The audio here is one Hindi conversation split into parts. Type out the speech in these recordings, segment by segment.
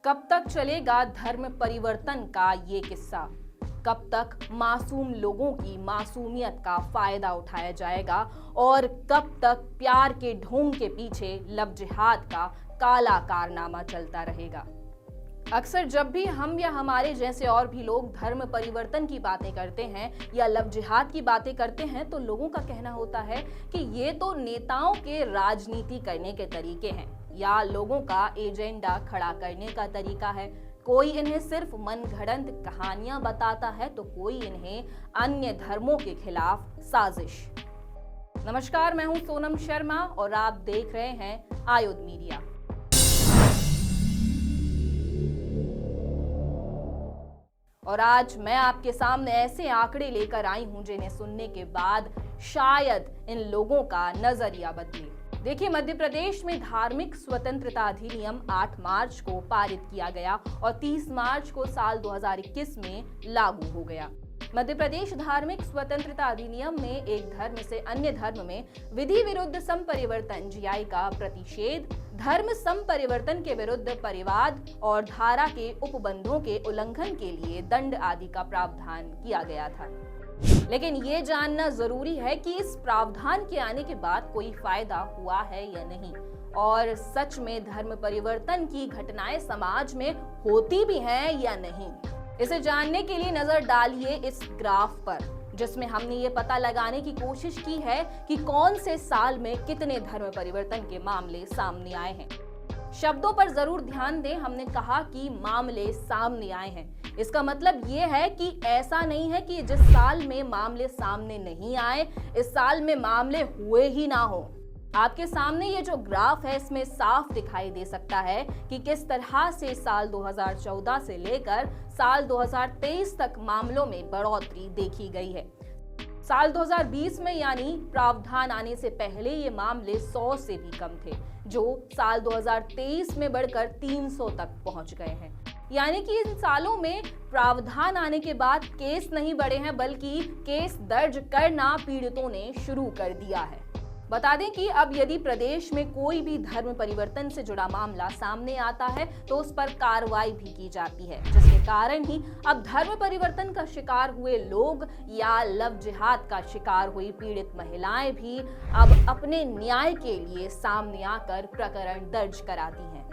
कब तक चलेगा धर्म परिवर्तन का ये किस्सा? कब तक मासूम लोगों की मासूमियत का फायदा उठाया जाएगा और कब तक प्यार के ढोंग के पीछे लव जिहाद का काला कारनामा चलता रहेगा? अक्सर जब भी हम या हमारे जैसे और भी लोग धर्म परिवर्तन की बातें करते हैं या लव जिहाद की बातें करते हैं तो लोगों का कहना होता है कि ये तो नेताओं के राजनीति करने के तरीके हैं या लोगों का एजेंडा खड़ा करने का तरीका है। कोई इन्हें सिर्फ मनगढ़ंत कहानियां बताता है तो कोई इन्हें अन्य धर्मों के खिलाफ साजिश। नमस्कार, मैं हूं सोनम शर्मा और आप देख रहे हैं आयुध मीडिया। और आज मैं आपके सामने ऐसे आंकड़े लेकर आई हूं जिन्हें सुनने के बाद शायद इन लोगों का नजरिया बदले। देखिए, मध्य प्रदेश में धार्मिक स्वतंत्रता अधिनियम 8 मार्च को पारित किया गया और 30 मार्च को साल 2021 में लागू हो गया। मध्य प्रदेश धार्मिक स्वतंत्रता अधिनियम में एक धर्म से अन्य धर्म में विधि विरुद्ध संपरिवर्तन जीआई का प्रतिषेध, धर्म संपरिवर्तन के विरुद्ध परिवाद और धारा के उपबंधों के उल्लंघन के लिए दंड आदि का प्रावधान किया गया था। लेकिन ये जानना जरूरी है कि इस प्रावधान के आने के बाद कोई फायदा हुआ है या नहीं, और सच में धर्म परिवर्तन की घटनाएं समाज में होती भी हैं या नहीं। इसे जानने के लिए नजर डालिए इस ग्राफ पर, जिसमें हमने ये पता लगाने की कोशिश की है कि कौन से साल में कितने धर्म परिवर्तन के मामले सामने आए हैं। शब्दों पर जरूर ध्यान दें, हमने कहा कि मामले सामने आए हैं। इसका मतलब ये है कि ऐसा नहीं है कि जिस साल में मामले सामने नहीं आए, इस साल में मामले हुए ही ना हो। आपके सामने ये जो ग्राफ है इसमें साफ दिखाई दे सकता है कि किस तरह से साल 2014 से लेकर साल 2023 तक मामलों में बढ़ोतरी देखी गई है। साल 2020 में यानी प्रावधान आने से पहले ये मामले 100 से भी कम थे, जो साल 2023 में बढ़कर 300 तक पहुंच गए हैं। यानी कि इन सालों में प्रावधान आने के बाद केस नहीं बढ़े हैं, बल्कि केस दर्ज करना पीड़ितों ने शुरू कर दिया है। बता दें कि अब यदि प्रदेश में कोई भी धर्म परिवर्तन से जुड़ा मामला सामने आता है तो उस पर कार्रवाई भी की जाती है, जिसके कारण ही अब धर्म परिवर्तन का शिकार हुए लोग या लव जिहाद का शिकार हुई पीड़ित महिलाएं भी अब अपने न्याय के लिए सामने आकर प्रकरण दर्ज कराती हैं।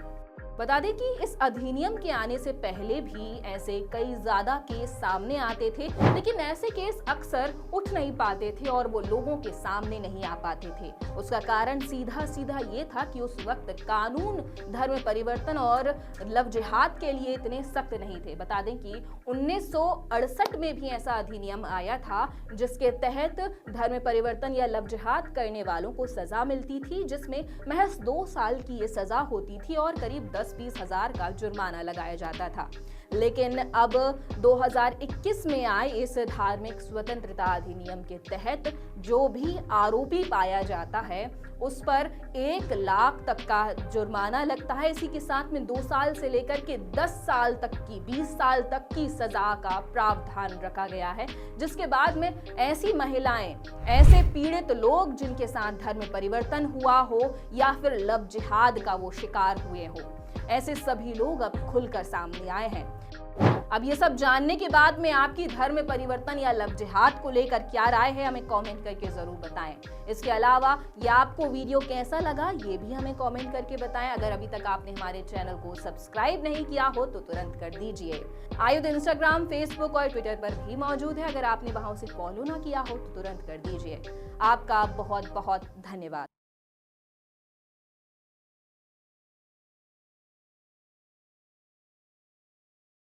बता दें कि इस अधिनियम के आने से पहले भी ऐसे कई ज्यादा केस सामने आते थे, लेकिन ऐसे केस अक्सर उठ नहीं पाते थे और वो लोगों के सामने नहीं आ पाते थे। उसका कारण सीधा सीधा ये था कि उस वक्त कानून धर्म परिवर्तन और लव जिहाद के लिए इतने सख्त नहीं थे। बता दें कि 1968 में भी ऐसा अधिनियम आया था जिसके तहत धर्म परिवर्तन या लव जिहाद करने वालों को सजा मिलती थी, जिसमें महज 2 साल की ये सजा होती थी और करीब 10-20 हजार का जुर्माना लगाया जाता था। लेकिन अब 2021 में आए इस धार्मिक स्वतंत्रता अधिनियम के तहत जो भी आरोपी पाया जाता है उस पर 1 लाख तक का जुर्माना लगता है। इसी के साथ में 2 साल से लेकर के 10 साल तक की 20 साल तक की सजा का प्रावधान रखा गया है, जिसके बाद में ऐसी महिलाएं, ऐसे पीड़ित लोग जिनके साथ धर्म परिवर्तन हुआ हो या फिर लव जिहाद का वो शिकार हुए हो, ऐसे सभी लोग अब खुलकर सामने आए हैं। अब ये सब जानने के बाद में आपकी धर्म परिवर्तन या लव जिहाद को लेकर क्या राय है, हमें कमेंट करके जरूर बताएं। इसके अलावा ये आपको वीडियो कैसा लगा ये भी हमें कमेंट करके बताएं। अगर अभी तक आपने हमारे चैनल को सब्सक्राइब नहीं किया हो तो तुरंत कर दीजिए। आयुध इंस्टाग्राम, फेसबुक और ट्विटर पर भी मौजूद है। अगर आपने वहां उसे फॉलो ना किया हो तो तुरंत कर दीजिए। आपका बहुत बहुत धन्यवाद।